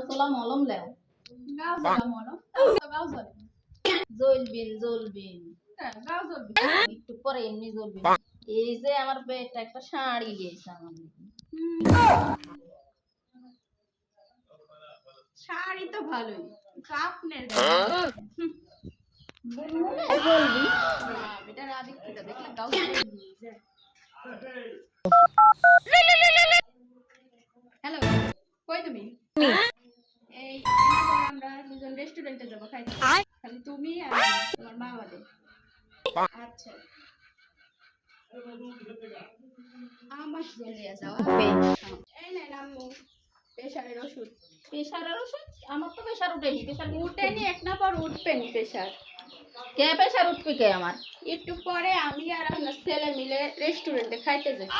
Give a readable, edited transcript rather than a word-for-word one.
তোলা মলম লেও গাও জ্বলা মনো গাও জ্বলে জ্বলবিন গাও জ্বলবি একটু পরে এমনি জ্বলবিন। এই যে আমার পেটটা একটা শাড়ি দিয়েছে আমার শাড়ি তো ভালোই আপনার জ্বলবি। এটা রাধিকা দেখলে গাও জ্বলবি হ্যালো কই তুমি এই আমরা দুজন রেস্টুরেন্টে যাবো খাইতে খালি তুমি আর তোমার মা বাদে আচ্ছা আমার জেলে যাও এই নেন আম্মু প্রেশারের ওষুধ প্রেশারের ওষুধ? আমার তো প্রেশার উঠেনি। প্রেশার উঠেনি এক না পর উঠবেন প্রেশার কে প্রেশার উঠবে কে আমার? একটু পরে আমি আর আপনার ছেলে মিলে রেস্টুরেন্টে খাইতে যাচ্ছি